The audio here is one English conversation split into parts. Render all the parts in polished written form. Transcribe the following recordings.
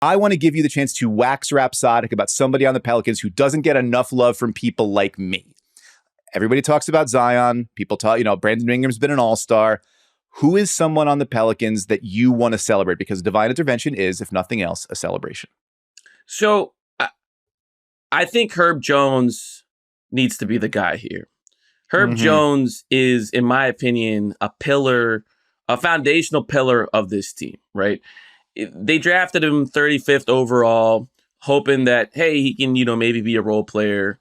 I want to give you the chance to wax rhapsodic about somebody on the Pelicans who doesn't get enough love from people like me. Everybody talks about Zion. People talk, Brandon Ingram's been an all-star. Who is someone on the Pelicans that you want to celebrate? Because divine intervention is, if nothing else, a celebration. So I think Herb Jones needs to be the guy here. Herb Jones is, in my opinion, a foundational pillar of this team, right? They drafted him 35th overall, hoping that, hey, he can, maybe be a role player.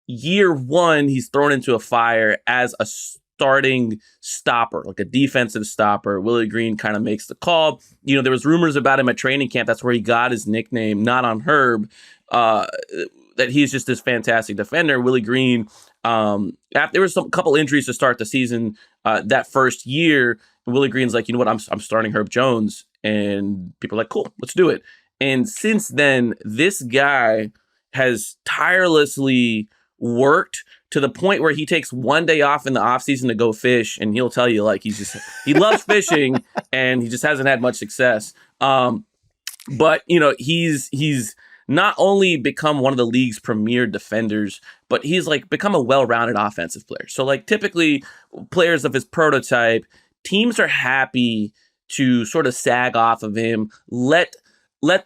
Year one, he's thrown into a fire as a starting stopper, like a defensive stopper. Willie Green kind of makes the call. There was rumors about him at training camp. That's where he got his nickname, not on Herb, that he's just this fantastic defender. Willie Green, there was a couple injuries to start the season that first year. And Willie Green's like, you know what, I'm starting Herb Jones. And people are like, cool, let's do it. And since then, this guy has tirelessly worked to the point where he takes one day off in the offseason to go fish, and he'll tell you like he loves fishing and he just hasn't had much success. But he's not only become one of the league's premier defenders, but he's like become a well-rounded offensive player. So like typically players of his prototype, teams are happy to sort of sag off of him, let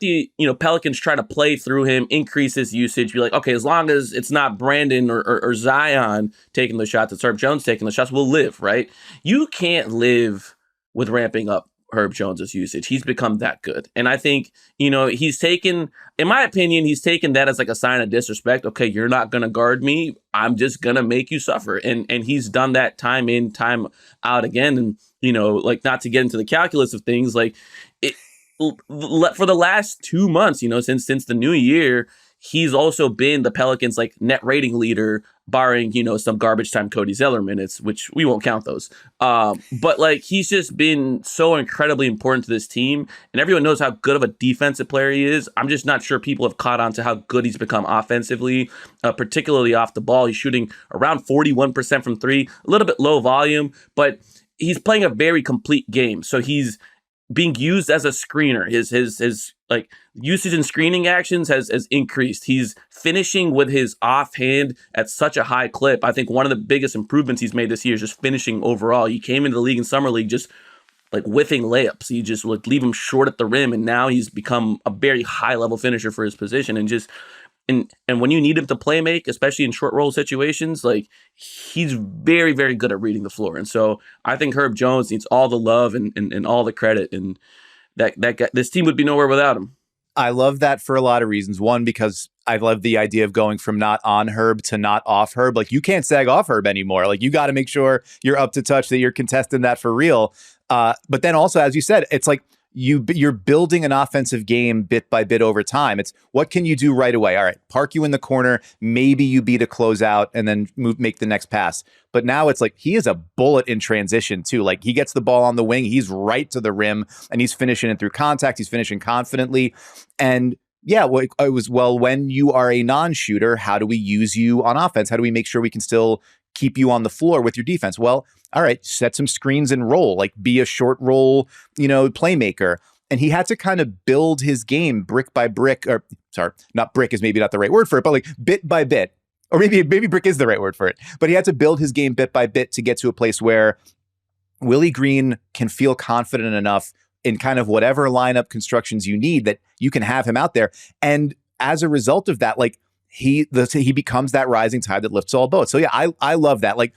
the Pelicans try to play through him, increase his usage, be like, okay, as long as it's not Brandon or Zion taking the shots, it's Herb Jones taking the shots, we'll live, right? You can't live with ramping up Herb Jones's usage. He's become that good. And I think, he's taken, in my opinion, he's taken that as like a sign of disrespect. Okay, you're not going to guard me. I'm just going to make you suffer. And he's done that time in, time out again. And, like not to get into the calculus of things, like for the last 2 months, since the new year, he's also been the Pelicans like net rating leader, barring, some garbage time Cody Zeller minutes, which we won't count those. But like he's just been so incredibly important to this team, and everyone knows how good of a defensive player he is. I'm just not sure people have caught on to how good he's become offensively, particularly off the ball. He's shooting around 41% from three, a little bit low volume, but he's playing a very complete game. So he's being used as a screener. His like usage and screening actions has increased. He's finishing with his offhand at such a high clip. I think one of the biggest improvements he's made this year is just finishing overall. He came into the league in summer league just like whiffing layups. He just would leave him short at the rim, and now he's become a very high level finisher for his position. And when you need him to play make, especially in short roll situations, like he's very, very good at reading the floor. And so I think Herb Jones needs all the love and all the credit, and that guy, this team would be nowhere without him. I love that for a lot of reasons. One, because I love the idea of going from not on Herb to not off Herb. Like you can't sag off Herb anymore. Like you got to make sure you're up to touch, that you're contesting that for real. But then also, as you said, it's like you're building an offensive game bit by bit over time. It's what can you do right away? All right, park you in the corner. Maybe you beat a closeout and then make the next pass. But now it's like he is a bullet in transition too. Like he gets the ball on the wing, he's right to the rim, and he's finishing it through contact. He's finishing confidently. And yeah, it was, when you are a non-shooter, how do we use you on offense? How do we make sure we can still keep you on the floor with your defense? Well, all right, set some screens and roll, like be a short roll, playmaker. And he had to kind of build his game brick by brick, or sorry, not brick is maybe not the right word for it, but like bit by bit, or maybe brick is the right word for it. But he had to build his game bit by bit to get to a place where Willie Green can feel confident enough in kind of whatever lineup constructions you need that you can have him out there. And as a result of that, like he becomes that rising tide that lifts all boats. So yeah, I love that. Like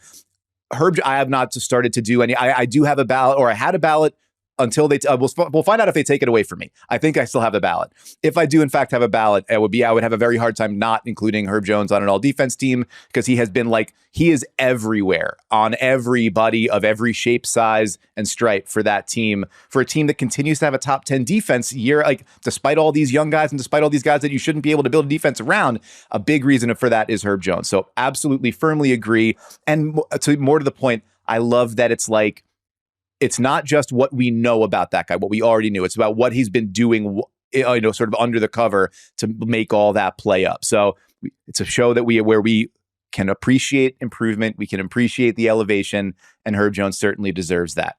Herb, I have not started to do any. I do have a ballot, or I had a ballot until they. We'll find out if they take it away from me. I think I still have a ballot. If I do in fact have a ballot, I would have a very hard time not including Herb Jones on an all defense team, because he has been he is everywhere on everybody of every shape, size, and stripe for that team. For a team that continues to have a top 10 defense year, despite all these young guys and despite all these guys that you shouldn't be able to build a defense around, a big reason for that is Herb Jones. So absolutely, firmly agree. And more to the point, I love that it's not just what we know about that guy, what we already knew. It's about what he's been doing, sort of under the cover to make all that play up. So it's a show where we can appreciate improvement. We can appreciate the elevation, and Herb Jones certainly deserves that.